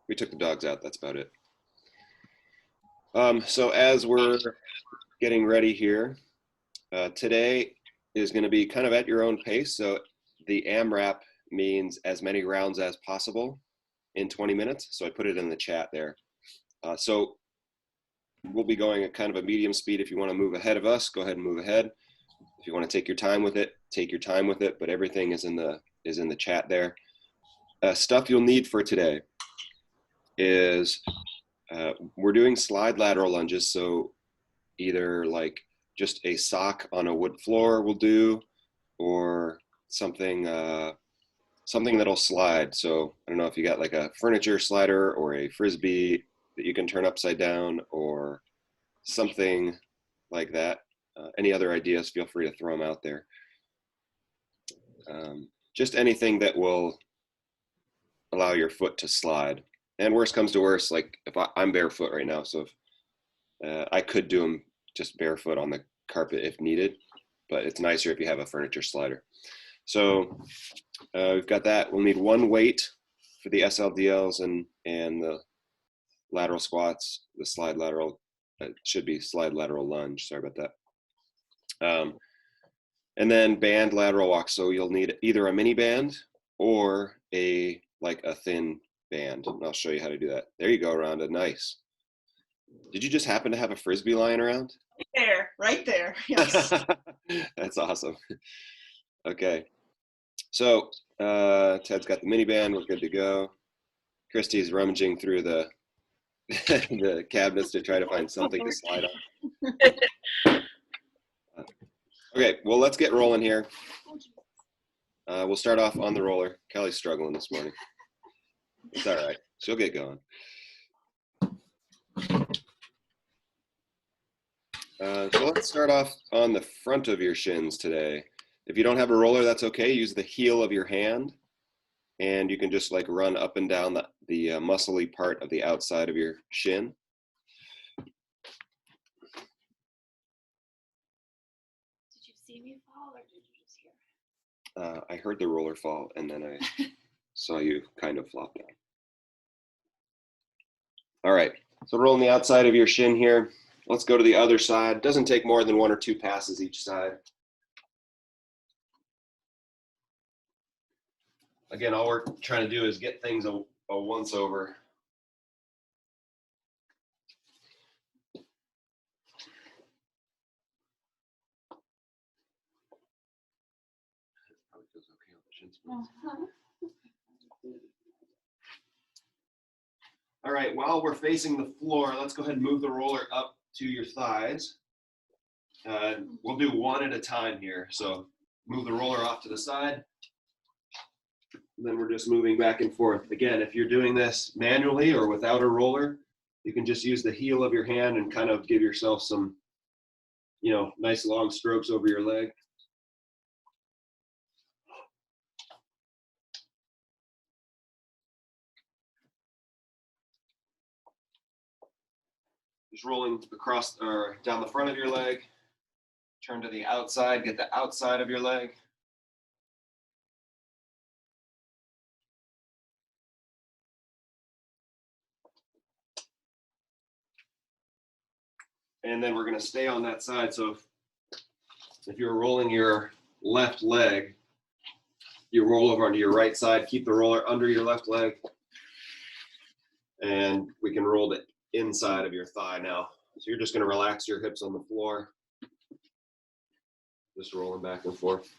We took the dogs out, that's about it. So as we're getting ready here, today is going to be kind of at your own pace. So the AMRAP means as many rounds as possible in 20 minutes. So I put it in the chat there. So we'll be going at kind of a medium speed. If you want to move ahead of us, go ahead and move ahead. If you want to take your time with it, take your time with it, but everything is in the chat there. Stuff you'll need for today is we're doing slide lateral lunges. So either like just a sock on a wood floor will do, or something that'll slide. So I don't know if you got like a furniture slider or a Frisbee that you can turn upside down or something like that. Any other ideas, feel free to throw them out there. Just anything that will allow your foot to slide. And worst comes to worst, like if I'm barefoot right now, so if, I could do them just barefoot on the carpet if needed, but it's nicer if you have a furniture slider. So we've got that. We'll need one weight for the SLDLs and the lateral squats, the slide lateral. It should be slide lateral lunge. Sorry about that. And then band lateral walk. So you'll need either a mini band or a thin band. And I'll show you how to do that. There you go, Rhonda. Nice. Did you just happen to have a Frisbee lying around? Right there. Yes. That's awesome. Okay. So Ted's got the mini band. We're good to go. Christy's rummaging through the the cabinets to try to find something to slide on. Okay, well, let's get rolling here. We'll start off on the roller. Kelly's struggling this morning. It's all right. She'll get going. So let's start off on the front of your shins today. If you don't have a roller, that's okay. Use the heel of your hand, and you can just like run up and down the muscly part of the outside of your shin. Did you see me fall, or did you just hear? I heard the roller fall, and then I saw you kind of flop down. All right, so rolling the outside of your shin here. Let's go to the other side. Doesn't take more than 1 or 2 passes each side. Again, all we're trying to do is get things a once over. Probably feels okay on the shin splints. All right, while we're facing the floor, let's go ahead and move the roller up to your thighs. We'll do one at a time here. So move the roller off to the side. Then we're just moving back and forth. Again, if you're doing this manually or without a roller, you can just use the heel of your hand and kind of give yourself some, nice long strokes over your leg. Just rolling across or down the front of your leg. Turn to the outside, get the outside of your leg. And then we're going to stay on that side. So if you're rolling your left leg, you roll over onto your right side, keep the roller under your left leg, and we can roll the inside of your thigh now. So you're just going to relax your hips on the floor, just rolling back and forth.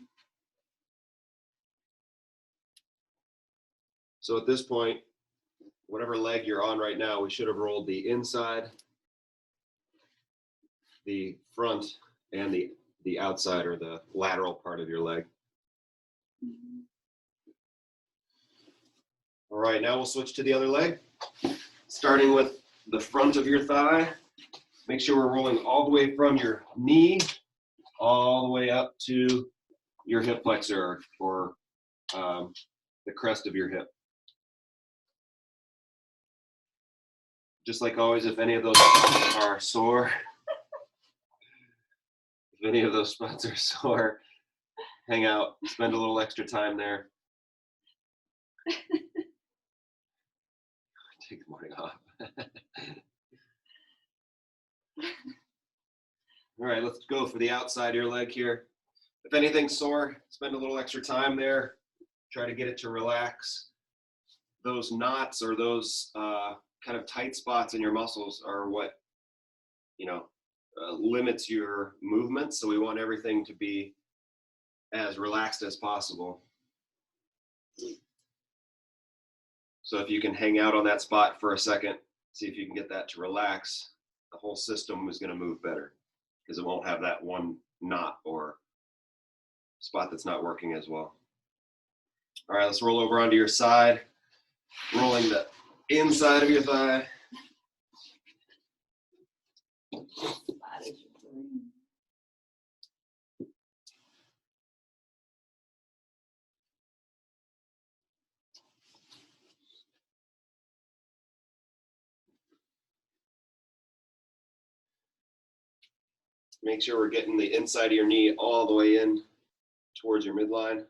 So at this point, whatever leg you're on right now, we should have rolled the inside, the front, and the outside or the lateral part of your leg. All right, now we'll switch to the other leg. Starting with the front of your thigh. Make sure we're rolling all the way from your knee all the way up to your hip flexor or the crest of your hip. Just like always, if any of those are sore, hang out, spend a little extra time there. take the morning off. All right, let's go for the outside of your leg here. If anything's sore, spend a little extra time there. Try to get it to relax. Those knots or those kind of tight spots in your muscles are what, limits your movement. So we want everything to be as relaxed as possible. So if you can hang out on that spot for a second, see if you can get that to relax, the whole system is going to move better because it won't have that one knot or spot that's not working as well. All right, let's roll over onto your side, rolling the inside of your thigh. Make sure we're getting the inside of your knee all the way in towards your midline.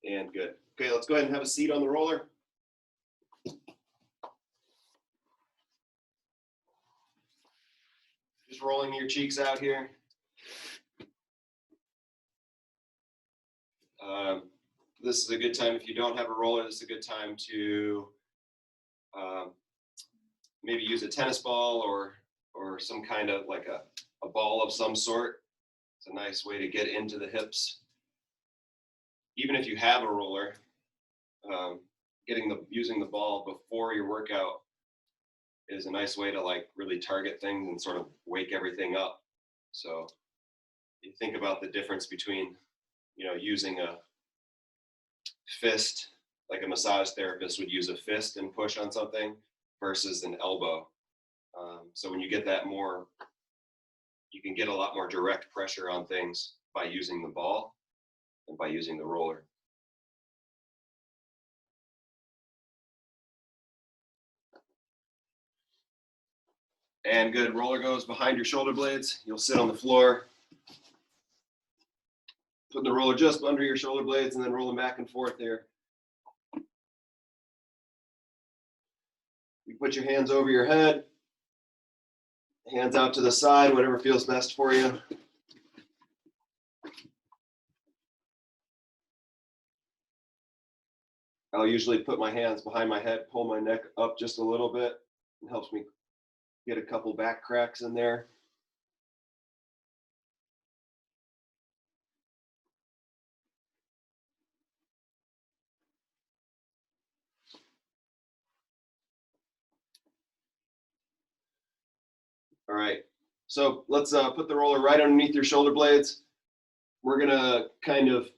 And good. Okay, let's go ahead and have a seat on the roller. Just rolling your cheeks out here. This is a good time, if you don't have a roller, this is a good time to maybe use a tennis ball or some kind of like a ball of some sort. It's a nice way to get into the hips. Even if you have a roller, using the ball before your workout is a nice way to like really target things and sort of wake everything up. So you think about the difference between, using a fist, like a massage therapist would use a fist and push on something versus an elbow. So when you get that more, you can get a lot more direct pressure on things by using the ball and by using the roller. And good, roller goes behind your shoulder blades. You'll sit on the floor, put the roller just under your shoulder blades and then roll them back and forth there. You put your hands over your head, hands out to the side, whatever feels best for you. I'll usually put my hands behind my head, pull my neck up just a little bit. It helps me get a couple back cracks in there. All right, so let's put the roller right underneath your shoulder blades. We're gonna kind of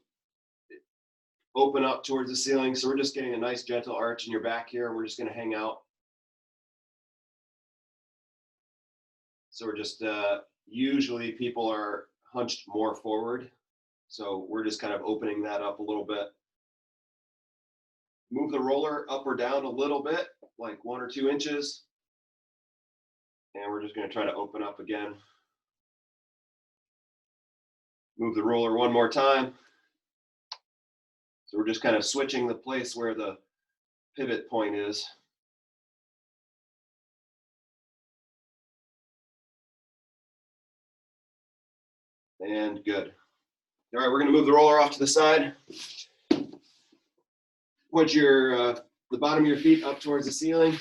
open up towards the ceiling. So we're just getting a nice gentle arch in your back here. And we're just gonna hang out. So we're just, usually people are hunched more forward. So we're just kind of opening that up a little bit. Move the roller up or down a little bit, like 1 or 2 inches. And we're just gonna try to open up again. Move the roller one more time. So we're just kind of switching the place where the pivot point is. And good. All right, we're gonna move the roller off to the side. Point your the bottom of your feet up towards the ceiling.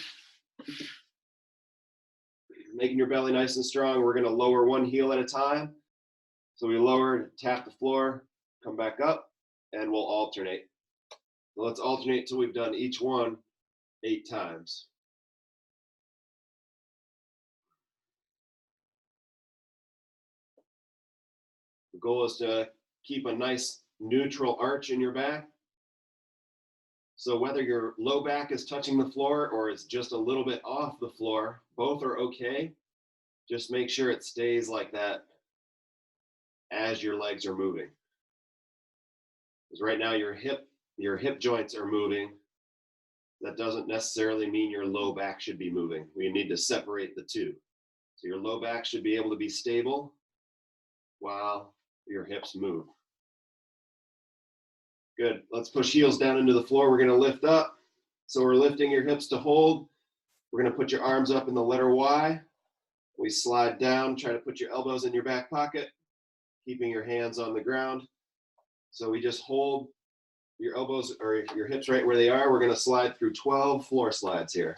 Making your belly nice and strong. We're gonna lower one heel at a time. So we lower, tap the floor, come back up, and we'll alternate. So let's alternate till we've done each one 8 times. The goal is to keep a nice neutral arch in your back. So whether your low back is touching the floor or it's just a little bit off the floor, both are okay. Just make sure it stays like that as your legs are moving. Because right now your hip joints are moving. That doesn't necessarily mean your low back should be moving. We need to separate the two. So your low back should be able to be stable while your hips move. Good. Let's push heels down into the floor. We're going to lift up. So we're lifting your hips to hold. We're going to put your arms up in the letter Y. We slide down, try to put your elbows in your back pocket, keeping your hands on the ground. So we just hold your elbows or your hips right where they are. We're going to slide through 12 floor slides here.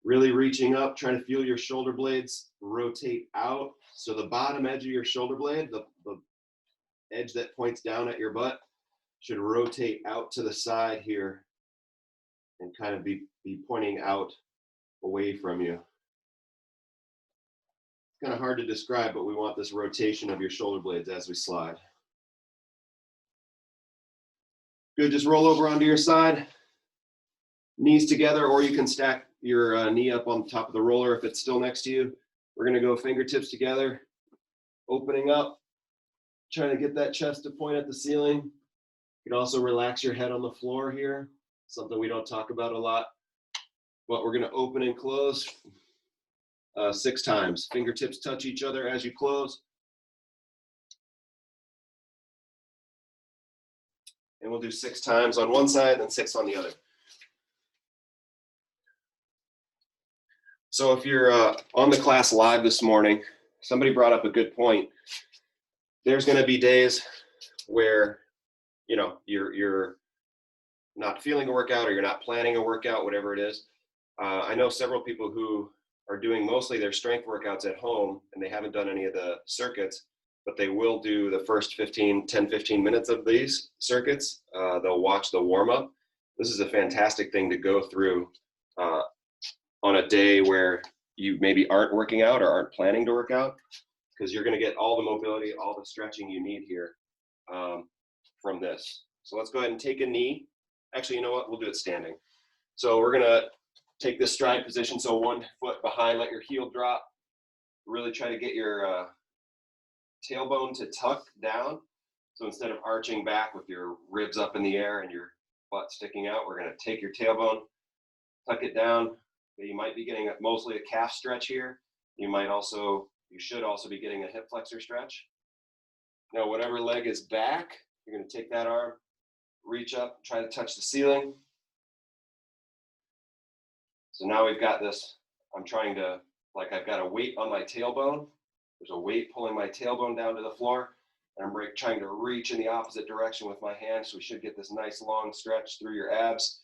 Really reaching up, try to feel your shoulder blades rotate out. So the bottom edge of your shoulder blade, the edge that points down at your butt, should rotate out to the side here and kind of be pointing out away from you. It's kind of hard to describe, but we want this rotation of your shoulder blades as we slide. Good, just roll over onto your side, knees together, or you can stack your knee up on top of the roller if it's still next to you. We're gonna go fingertips together, opening up, trying to get that chest to point at the ceiling. You can also relax your head on the floor here, something we don't talk about a lot, but we're gonna open and close 6 times. Fingertips touch each other as you close. And we'll do 6 times on one side and 6 on the other. So if you're on the class live this morning, somebody brought up a good point. There's going to be days where, you know, you're not feeling a workout or you're not planning a workout, whatever it is. I know several people who are doing mostly their strength workouts at home and they haven't done any of the circuits, but they will do the first 10, 15 minutes of these circuits. They'll watch the warm up. This is a fantastic thing to go through on a day where you maybe aren't working out or aren't planning to work out, because you're going to get all the mobility, all the stretching you need here from this. So let's go ahead and take a knee. Actually, you know what? We'll do it standing. So we're going to take this stride position. So one foot behind, let your heel drop. Really try to get your tailbone to tuck down. So instead of arching back with your ribs up in the air and your butt sticking out, we're going to take your tailbone, tuck it down. You might be getting mostly a calf stretch here. You should also be getting a hip flexor stretch. Now, whatever leg is back, you're going to take that arm, reach up, try to touch the ceiling. So now we've got this, I've got a weight on my tailbone. There's a weight pulling my tailbone down to the floor. And I'm trying to reach in the opposite direction with my hands. So we should get this nice long stretch through your abs,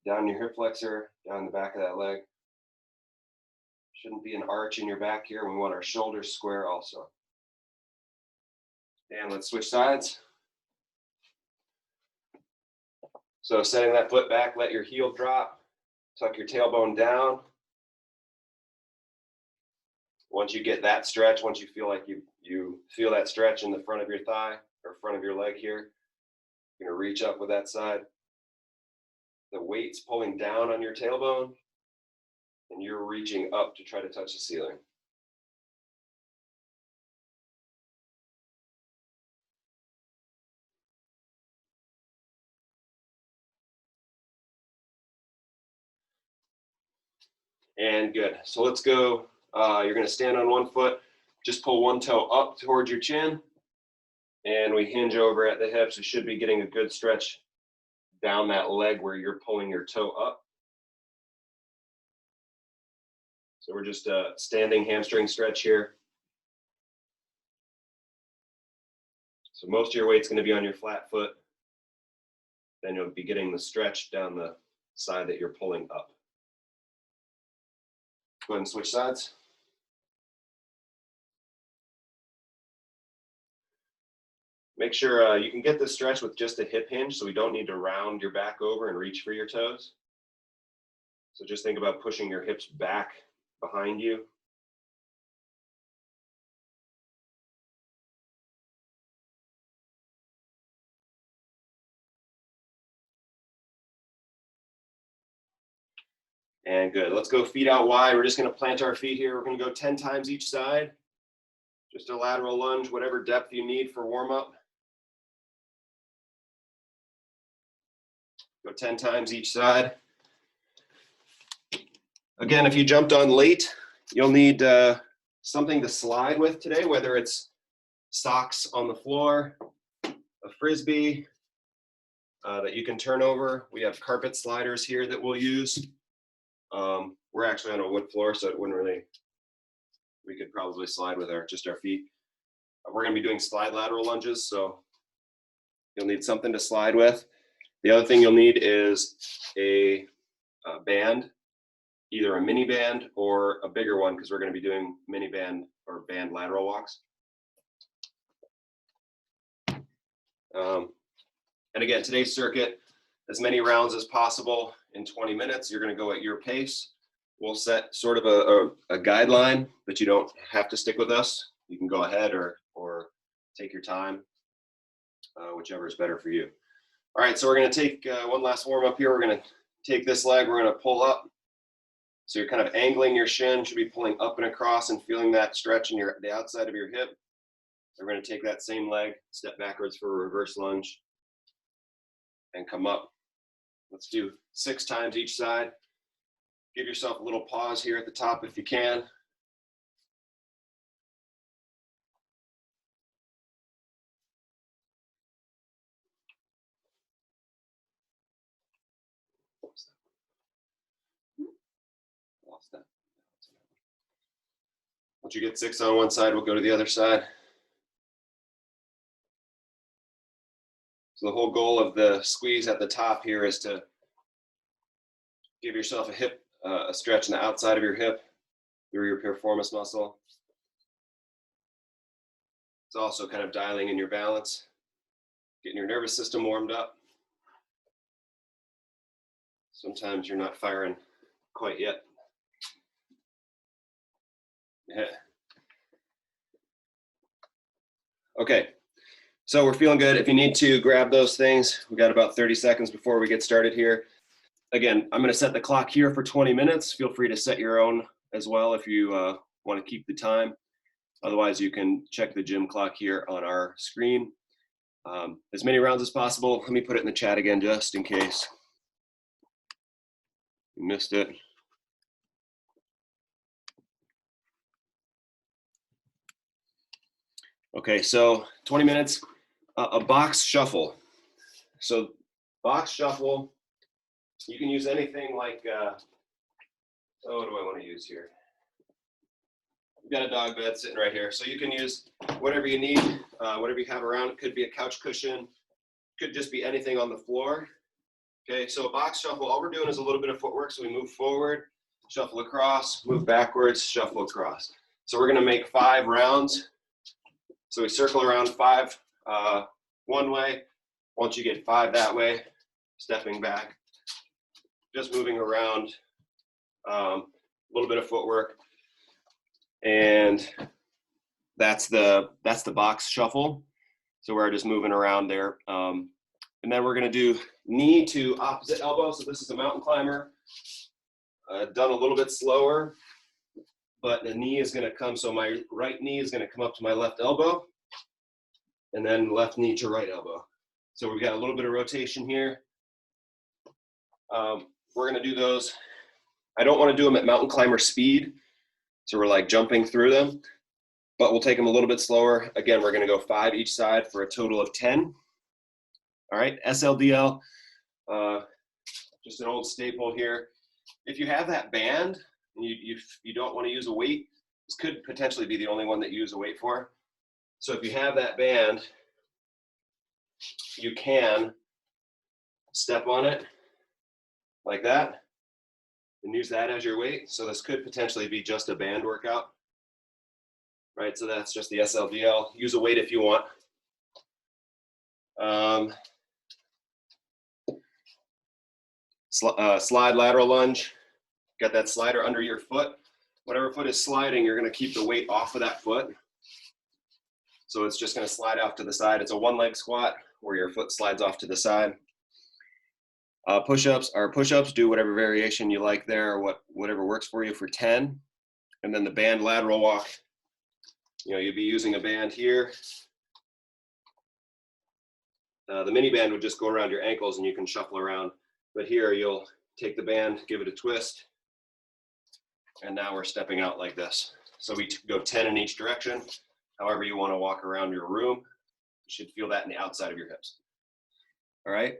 down your hip flexor, down the back of that leg. Shouldn't be an arch in your back here. We want our shoulders square also. And let's switch sides. So setting that foot back, let your heel drop, tuck your tailbone down. Once you get that stretch, once you feel like you feel that stretch in the front of your thigh or front of your leg here, you're gonna reach up with that side. The weight's pulling down on your tailbone and you're reaching up to try to touch the ceiling. And good. So let's go. You're going to stand on one foot, just pull one toe up towards your chin, and we hinge over at the hips. We should be getting a good stretch down that leg where you're pulling your toe up. So we're just standing hamstring stretch here. So most of your weight's going to be on your flat foot. Then you'll be getting the stretch down the side that you're pulling up. Go ahead and switch sides. Make sure you can get this stretch with just a hip hinge, so we don't need to round your back over and reach for your toes. So just think about pushing your hips back behind you. And good. Let's go feet out wide. We're just going to plant our feet here. We're going to go 10 times each side. Just a lateral lunge, whatever depth you need for warm up. Go 10 times each side. Again, if you jumped on late, you'll need something to slide with today, whether it's socks on the floor, a Frisbee that you can turn over. We have carpet sliders here that we'll use. We're actually on a wood floor, so it wouldn't really, we could probably slide with just our feet. We're gonna be doing slide lateral lunges, so you'll need something to slide with. The other thing you'll need is a band, either a mini band or a bigger one, because we're gonna be doing mini band or band lateral walks. And again, today's circuit, as many rounds as possible in 20 minutes. You're gonna go at your pace. We'll set sort of a guideline, but you don't have to stick with us. You can go ahead or take your time, whichever is better for you. All right, so we're gonna take one last warm up here. We're gonna take this leg, we're gonna pull up. So you're kind of angling your shin, should be pulling up and across and feeling that stretch in the outside of your hip. We're gonna take that same leg, step backwards for a reverse lunge, and come up. Let's do 6 times each side. Give yourself a little pause here at the top if you can. Lost that. Once you get 6 on one side, we'll go to the other side. So the whole goal of the squeeze at the top here is to give yourself a hip, a stretch in the outside of your hip through your piriformis muscle. It's also kind of dialing in your balance, getting your nervous system warmed up. Sometimes you're not firing quite yet. Yeah. Okay, so we're feeling good. If you need to grab those things, we got about 30 seconds before we get started here. Again, I'm gonna set the clock here for 20 minutes. Feel free to set your own as well if you wanna keep the time. Otherwise, you can check the gym clock here on our screen. As many rounds as possible. Let me put it in the chat again, just in case you missed it. Okay, so 20 minutes, a box shuffle. So box shuffle, you can use anything like, what do I want to use here? We've got a dog bed sitting right here. So you can use whatever you need, whatever you have around. It could be a couch cushion, could just be anything on the floor. Okay, so a box shuffle, all we're doing is a little bit of footwork. So we move forward, shuffle across, move backwards, shuffle across. So we're gonna make 5 rounds. So we circle around 5 one way. Once you get 5 that way, stepping back, just moving around, a little bit of footwork. And that's the box shuffle. So we're just moving around there. And then we're gonna do knee to opposite elbow. So this is a mountain climber, done a little bit slower, but the knee is gonna come, so my right knee is gonna come up to my left elbow, and then left knee to right elbow. So we've got a little bit of rotation here. We're gonna do those. I don't wanna do them at mountain climber speed, so we're like jumping through them, but we'll take them a little bit slower. Again, we're gonna go 5 each side for a total of 10. All right, SLDL, just an old staple here. If you have that band, and you don't wanna use a weight, this could potentially be the only one that you use a weight for. So if you have that band, you can step on it like that and use that as your weight. So this could potentially be just a band workout, right? So that's just the SLDL. Use a weight if you want. Slide lateral lunge. Got that slider under your foot. Whatever foot is sliding, you're gonna keep the weight off of that foot. So it's just gonna slide off to the side. It's a 1-leg squat where your foot slides off to the side. Push-ups are push-ups. Do whatever variation you like there, or whatever works for you for 10. And then the band lateral walk. You know, you'd be using a band here. The mini band would just go around your ankles and you can shuffle around. But here you'll take the band, give it a twist, And now we're stepping out like this. So we go 10 in each direction. However you want to walk around your room, you should feel that in the outside of your hips. All right.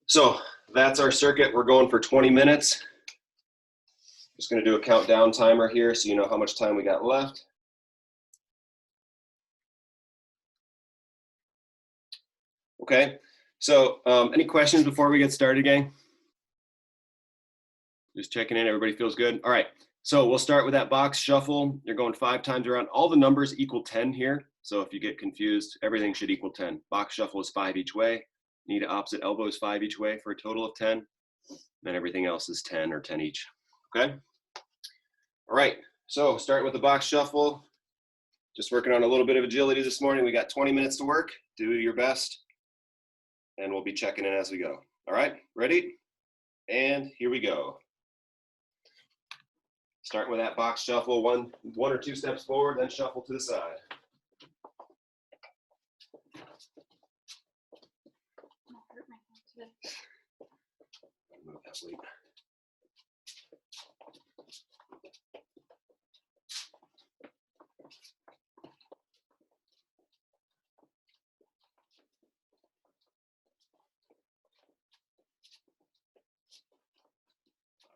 So that's our circuit. We're going for 20 minutes. Just going to do a countdown timer here so you know how much time we got left. Okay. So any questions before we get started, gang? Just checking in. Everybody feels good? All right. So we'll start with that box shuffle. You're going 5 times around. All the numbers equal 10 here. So if you get confused, everything should equal 10. Box shuffle is 5 each way. Knee to opposite elbow is 5 each way for a total of 10. Then everything else is 10 or 10 each. Okay? All right. So starting with the box shuffle. Just working on a little bit of agility this morning. We got 20 minutes to work. Do your best. And we'll be checking in as we go. All right? Ready? And here we go. Start with that box shuffle, one or two steps forward, then shuffle to the side. Move that weight.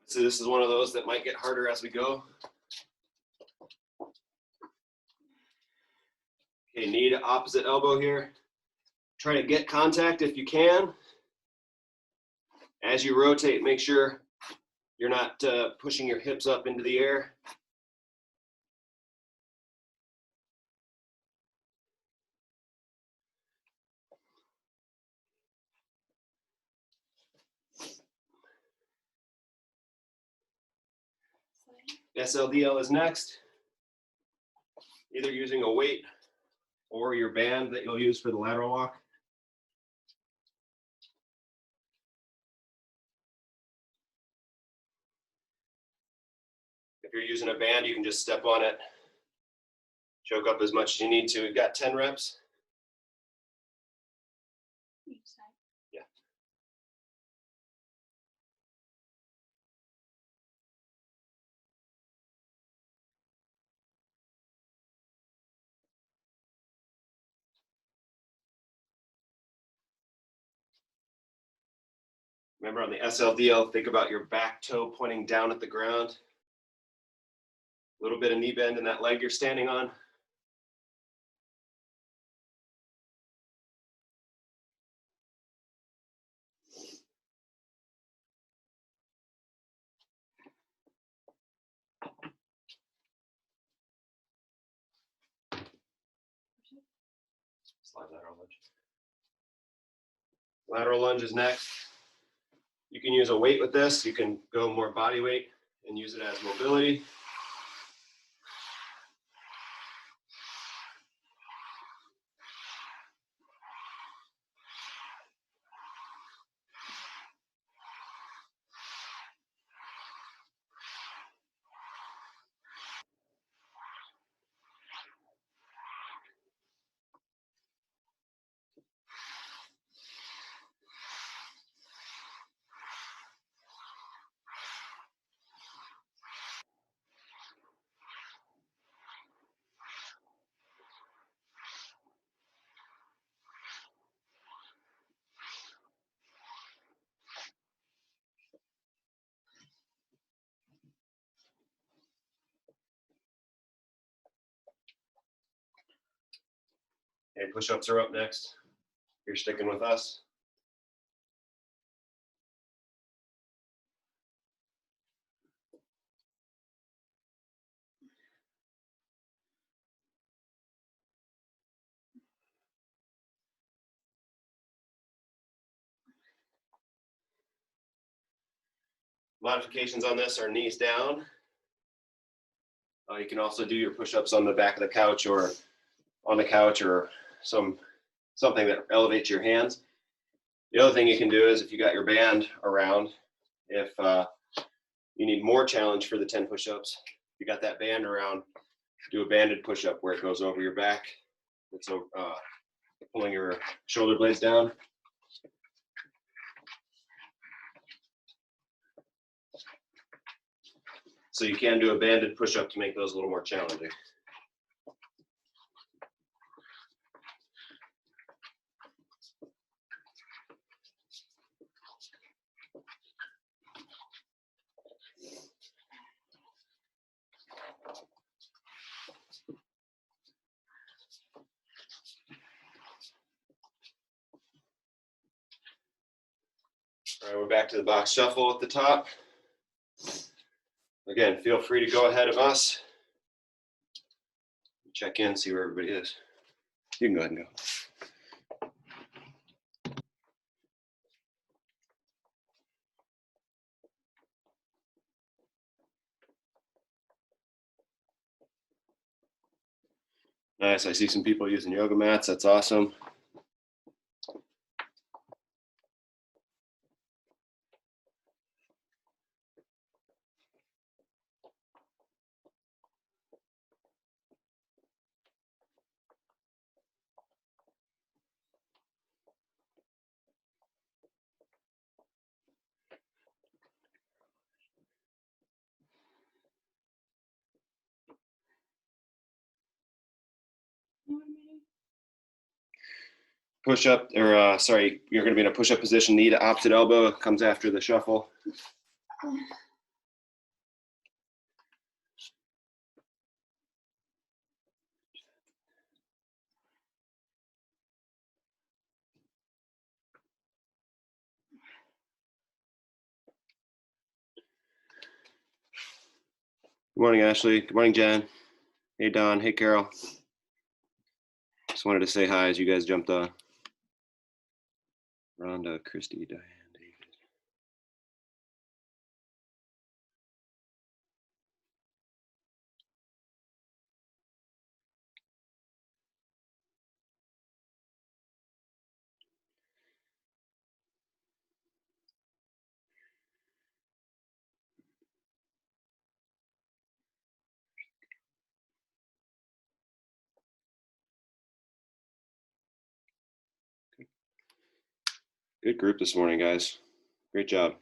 So this is one of those that might get harder as we go. Okay, knee to opposite elbow here. Try to get contact if you can. As you rotate, make sure you're not pushing your hips up into the air. SLDL is next. Either using a weight or your band that you'll use for the lateral walk. If you're using a band, you can just step on it, choke up as much as you need to. We've got 10 reps. Yeah. Remember on the SLDL, think about your back toe pointing down at the ground. A little bit of knee bend in that leg you're standing on. Slide lateral lunge. Lateral lunge is next. You can use a weight with this. You can go more body weight and use it as mobility. Okay, push-ups are up next. You're sticking with us. Modifications on this are knees down. You can also do your push-ups on the back of the couch or on the couch or something that elevates your hands. The other thing you can do is if you got your band around, if you need more challenge for the 10 push-ups, you got that band around, do a banded push-up where it goes over your back. It's pulling your shoulder blades down. So you can do a banded push-up to make those a little more challenging. All right, we're back to the box shuffle at the top. Again, feel free to go ahead of us. Check in, see where everybody is. You can go ahead and go. Nice, I see some people using yoga mats. That's awesome. Push up, or sorry, you're going to be in a push up position. Knee to opposite elbow comes after the shuffle. Good morning, Ashley. Good morning, Jen. Hey, Don. Hey, Carol. Just wanted to say hi as you guys jumped on. Rhonda, Christy, Diane, David. Good group this morning, guys. Great job.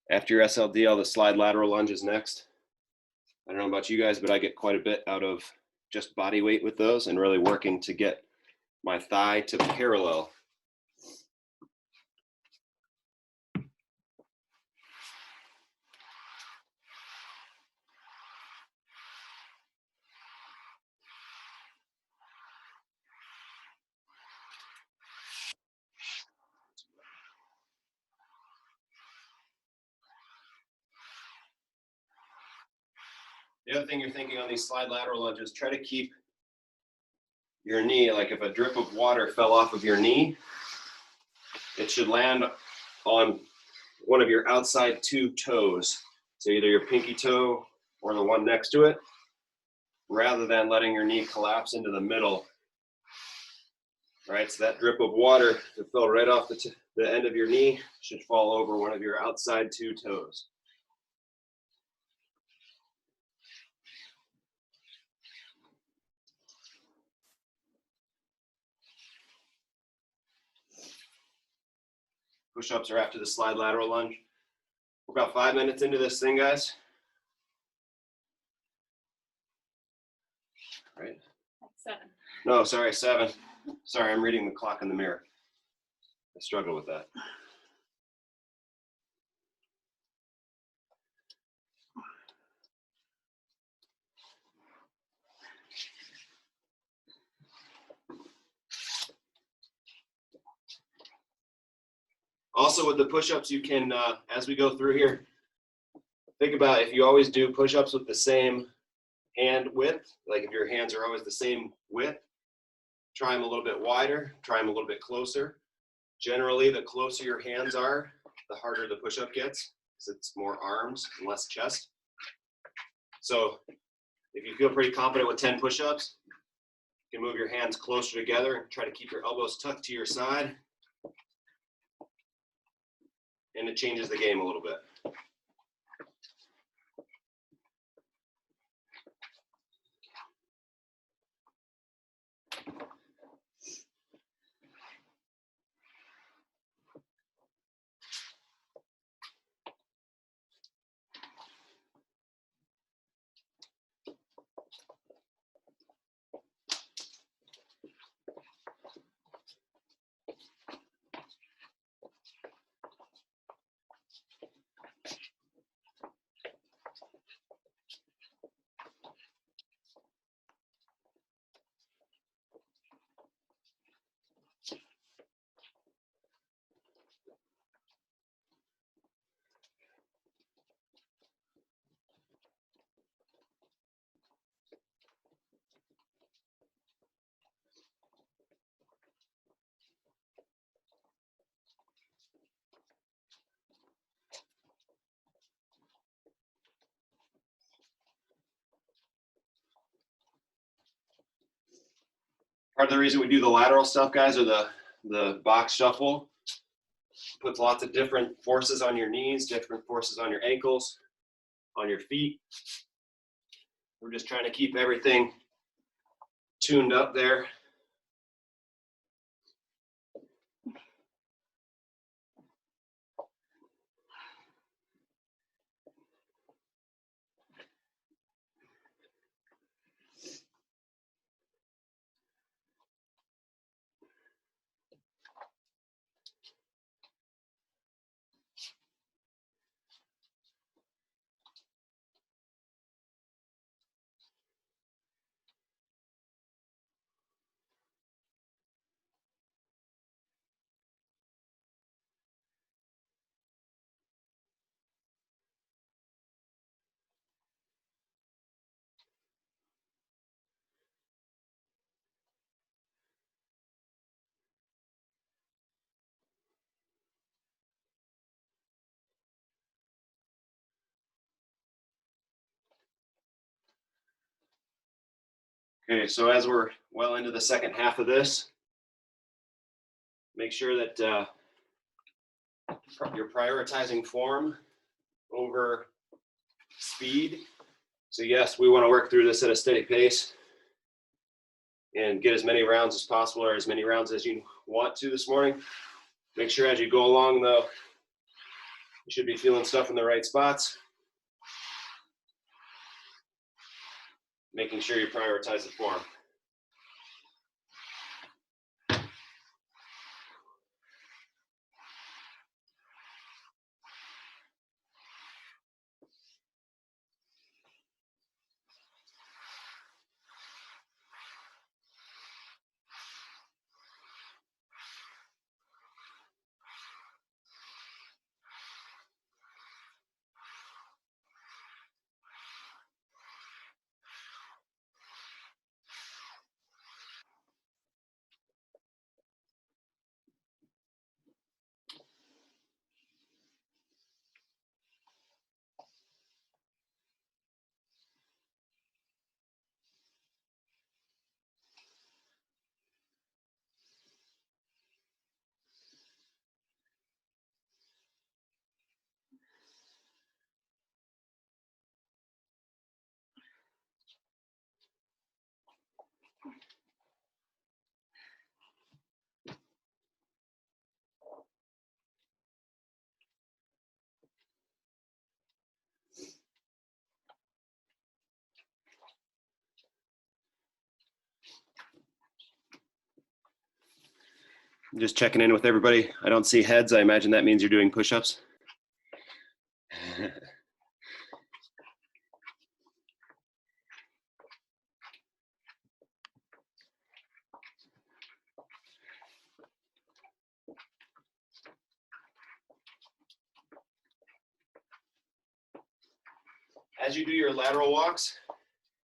After your SLDL, the slide lateral lunge is next. I don't know about you guys, but I get quite a bit out of just body weight with those and really working to get my thigh to parallel. The other thing you're thinking on these slide lateral lunges, try to keep your knee, like if a drip of water fell off of your knee, it should land on one of your outside two toes. So either your pinky toe or the one next to it, rather than letting your knee collapse into the middle. Right, so that drip of water that fell right off the end of your knee should fall over one of your outside two toes. Push-ups are after the slide lateral lunge. We're about 5 minutes into this thing, guys. Right? Like 7. No, sorry, 7. Sorry, I'm reading the clock in the mirror. I struggle with that. Also with the push-ups, you can, as we go through here, think about if you always do push-ups with the same hand width, like if your hands are always the same width, try them a little bit wider, try them a little bit closer. Generally, the closer your hands are, the harder the push-up gets, because it's more arms and less chest. So if you feel pretty confident with 10 push-ups, you can move your hands closer together and try to keep your elbows tucked to your side. And it changes the game a little bit. Part of the reason we do the lateral stuff, guys, or the box shuffle, puts lots of different forces on your knees, different forces on your ankles, on your feet. We're just trying to keep everything tuned up there. Okay, so as we're well into the second half of this, make sure that you're prioritizing form over speed. So yes, we want to work through this at a steady pace and get as many rounds as possible, or as many rounds as you want to this morning. Make sure as you go along, though, you should be feeling stuff in the right spots. Making sure you prioritize the form. I'm just checking in with everybody. I don't see heads. I imagine that means you're doing push-ups. 'As you do your lateral walks,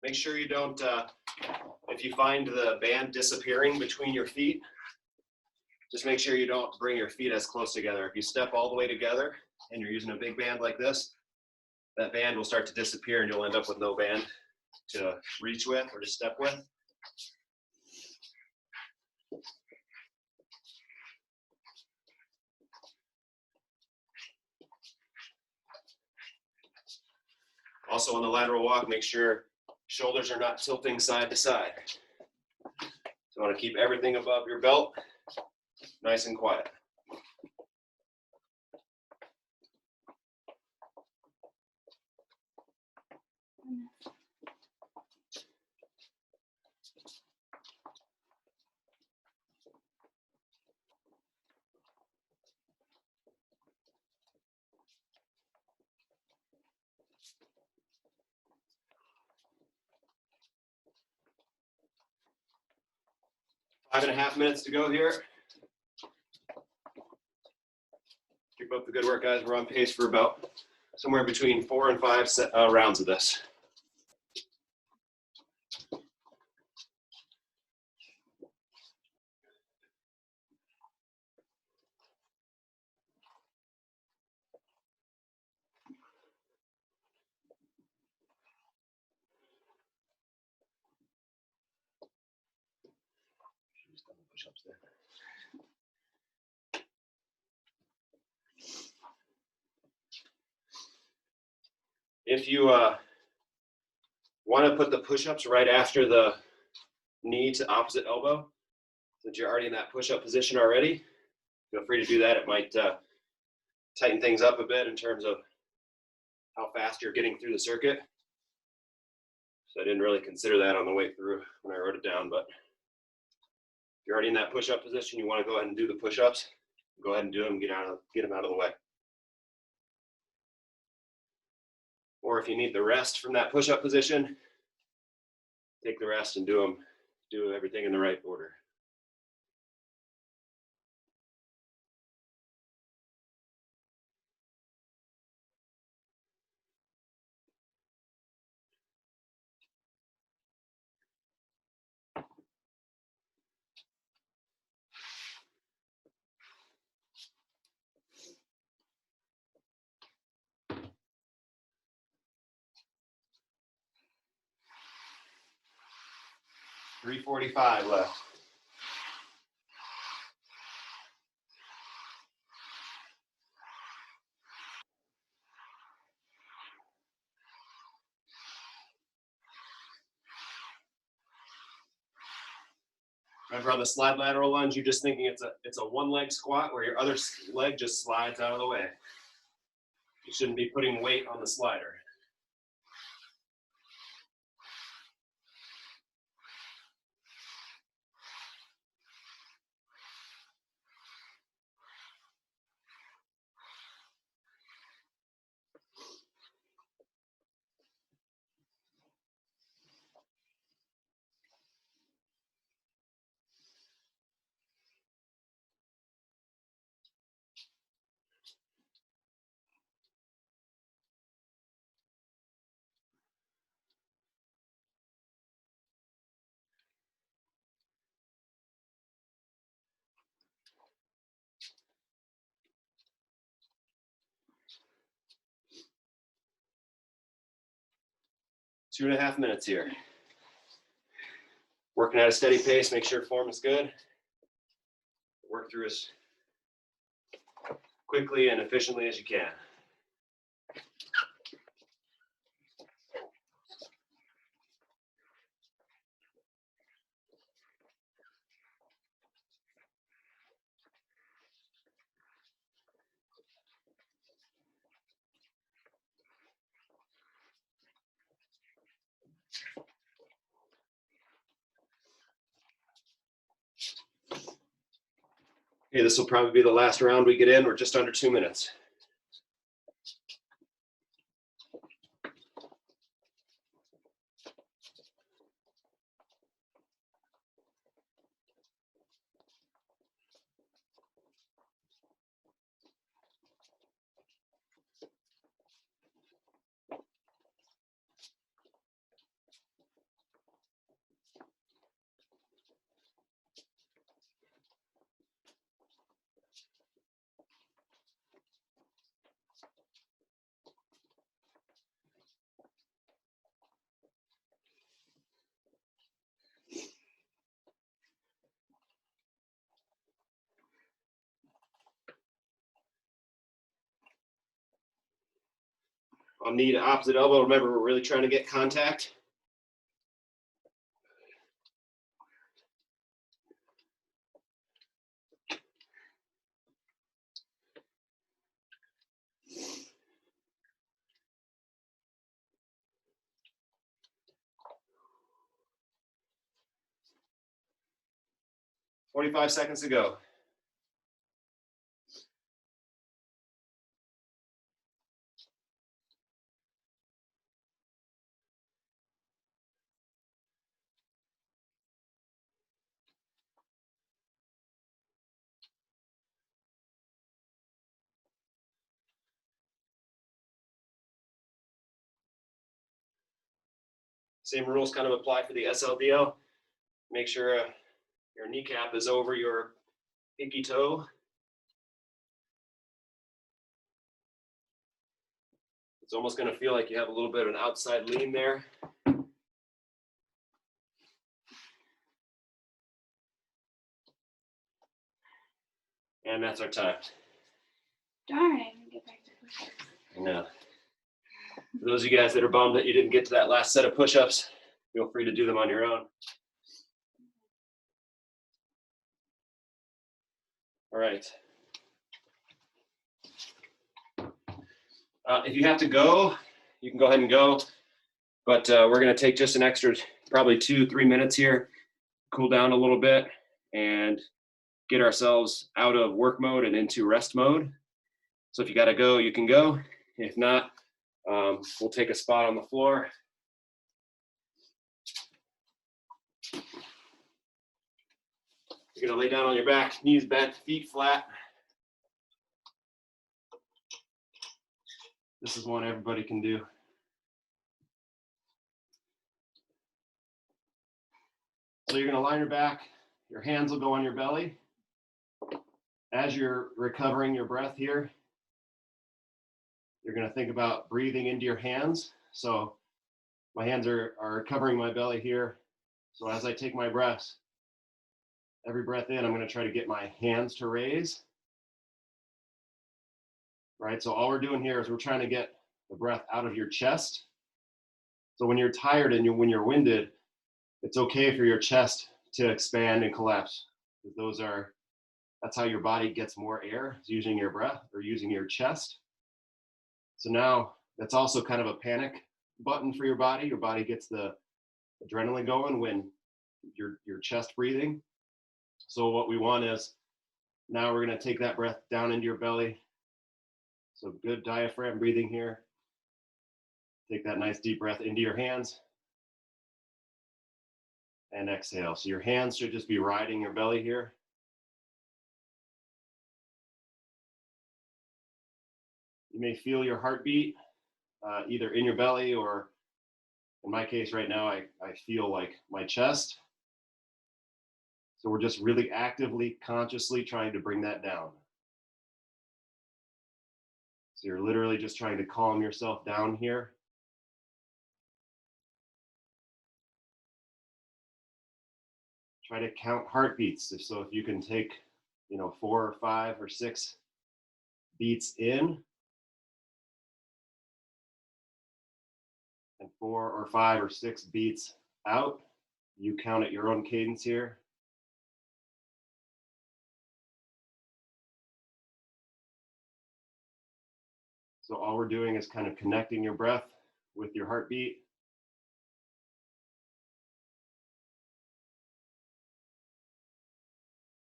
make sure you don't, if you find the band disappearing between your feet, just make sure you don't bring your feet as close together. If you step all the way together and you're using a big band like this, that band will start to disappear and you'll end up with no band to reach with or to step with. Also on the lateral walk, make sure shoulders are not tilting side to side. So you want to keep everything above your belt nice and quiet. Five and a half minutes to go here. Keep up the good work, guys. We're on pace for about somewhere between 4 and 5 rounds of this. push-ups there. If you want to put the push-ups right after the knee to opposite elbow, since you're already in that push-up position already, feel free to do that. It might tighten things up a bit in terms of how fast you're getting through the circuit. So I didn't really consider that on the way through when I wrote it down, but if you're already in that push-up position, you want to go ahead and do the push-ups, go ahead and do them, get them out of the way. Or if you need the rest from that push-up position, take the rest and do everything in the right order. .345 left. Remember on the slide lateral lunge, you're just thinking it's a one leg squat where your other leg just slides out of the way. You shouldn't be putting weight on the slider. Two and a half minutes here. Working at a steady pace, make sure form is good. Work through as quickly and efficiently as you can. Okay, this will probably be the last round we get in. We're just under 2 minutes. On knee to opposite elbow, remember we're really trying to get contact. .45 seconds to go. Same rules kind of apply for the SLDL. Make sure your kneecap is over your pinky toe. It's almost going to feel like you have a little bit of an outside lean there. And that's our time. Darn, I didn't get back to push-ups. I know. For those of you guys that are bummed that you didn't get to that last set of push-ups, feel free to do them on your own. All right. If you have to go, you can go ahead and go. But we're going to take just an extra probably 2-3 minutes here, cool down a little bit, and get ourselves out of work mode and into rest mode. So if you got to go, you can go. If not, we'll take a spot on the floor. You're going to lay down on your back, knees bent, feet flat. This is one everybody can do. So you're going to line your back. Your hands will go on your belly. As you're recovering your breath here, you're going to think about breathing into your hands. So my hands are covering my belly here. So as I take my breaths, every breath in, I'm going to try to get my hands to raise. Right? So all we're doing here is we're trying to get the breath out of your chest. So when you're tired and when you're winded, it's okay for your chest to expand and collapse. That's how your body gets more air, is using your breath or using your chest. So now that's also kind of a panic button for your body. Your body gets the adrenaline going when your chest breathing. So what we want is now we're going to take that breath down into your belly. So good diaphragm breathing here. Take that nice deep breath into your hands. And exhale. So your hands should just be riding your belly here. You may feel your heartbeat either in your belly or, in my case right now, I feel like my chest. So we're just really actively, consciously trying to bring that down. So you're literally just trying to calm yourself down here. Try to count heartbeats. So if you can take, 4 or 5 or 6 beats in, and 4 or 5 or 6 beats out, you count at your own cadence here. So all we're doing is kind of connecting your breath with your heartbeat.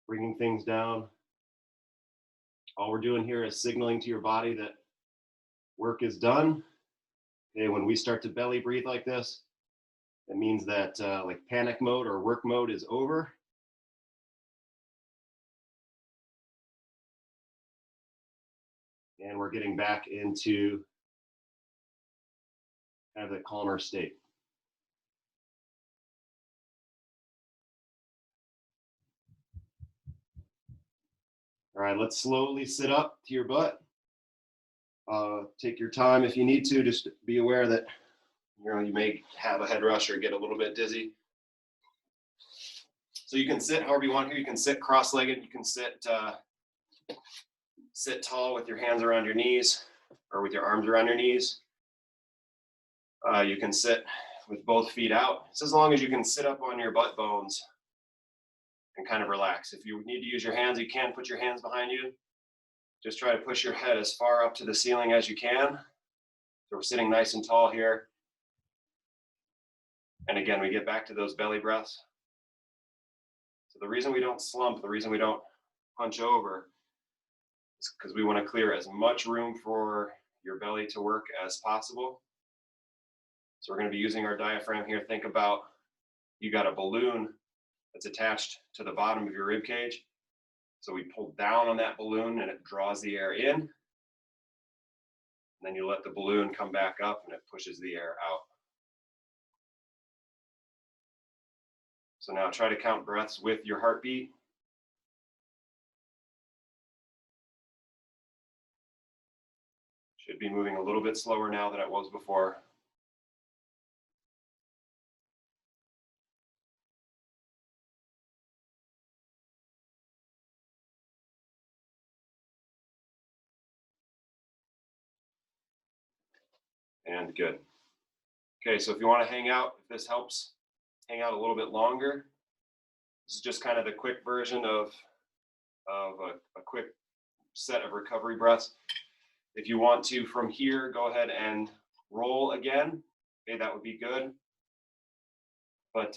Bringing things down. All we're doing here is signaling to your body that work is done. Okay, when we start to belly breathe like this, it means that like panic mode or work mode is over. And we're getting back into kind of the calmer state. All right, let's slowly sit up to your butt. Take your time if you need to. Just be aware that you may have a head rush or get a little bit dizzy. So you can sit however you want here. You can sit cross-legged. You can sit tall with your hands around your knees or with your arms around your knees. You can sit with both feet out. It's as long as you can sit up on your butt bones and kind of relax. If you need to use your hands, you can put your hands behind you. Just try to push your head as far up to the ceiling as you can. So we're sitting nice and tall here. And again, we get back to those belly breaths. So the reason we don't slump, the reason we don't hunch over is because we want to clear as much room for your belly to work as possible. So we're going to be using our diaphragm here. Think about you got a balloon that's attached to the bottom of your rib cage. So we pull down on that balloon and it draws the air in. And then you let the balloon come back up and it pushes the air out. So now try to count breaths with your heartbeat. Should be moving a little bit slower now than it was before. and good. Okay, so if you want to hang out, if this helps, hang out a little bit longer. This is just kind of the quick version of a quick set of recovery breaths. If you want to, from here, go ahead and roll again. Okay, that would be good. But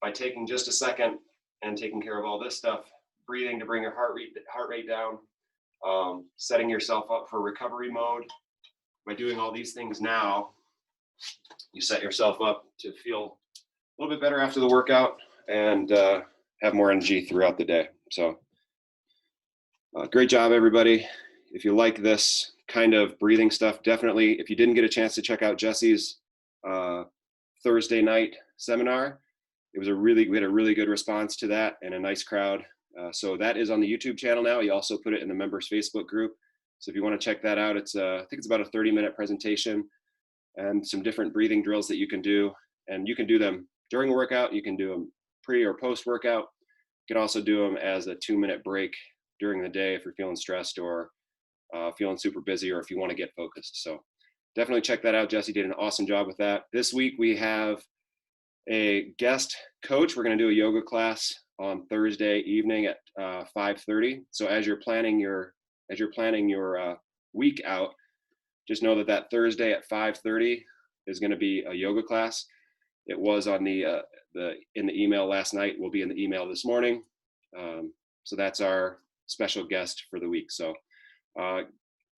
by taking just a second and taking care of all this stuff, breathing to bring your heart rate down, setting yourself up for recovery mode. By doing all these things now, you set yourself up to feel a little bit better after the workout and have more energy throughout the day. So great job, everybody. If you like this kind of breathing stuff, definitely, if you didn't get a chance to check out Jesse's Thursday night seminar, we had a really good response to that and a nice crowd. So that is on the YouTube channel now. He also put it in the members Facebook group. So if you want to check that out, it's I think it's about a 30-minute presentation and some different breathing drills that you can do. And you can do them during a workout. You can do them pre or post workout. You can also do them as a 2-minute break during the day if you're feeling stressed or feeling super busy, or if you want to get focused. So definitely check that out. Jesse did an awesome job with that. This week we have a guest coach. We're going to do a yoga class on Thursday evening at 5:30. So as you're planning your week out, just know that Thursday at 5:30 is going to be a yoga class. It was on in the email last night. Will be in the email this morning. So that's our special guest for the week. So a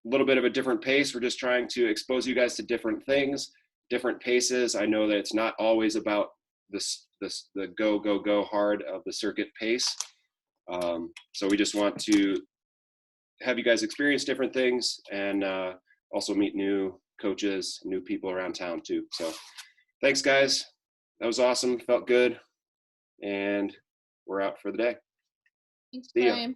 little bit of a different pace. We're just trying to expose you guys to different things, different paces. I know that it's not always about the go hard of the circuit pace. So we just want to have you guys experience different things and also meet new coaches, new people around town too. So thanks, guys. That was awesome. Felt good. And we're out for the day. Thanks, See ya. Brian.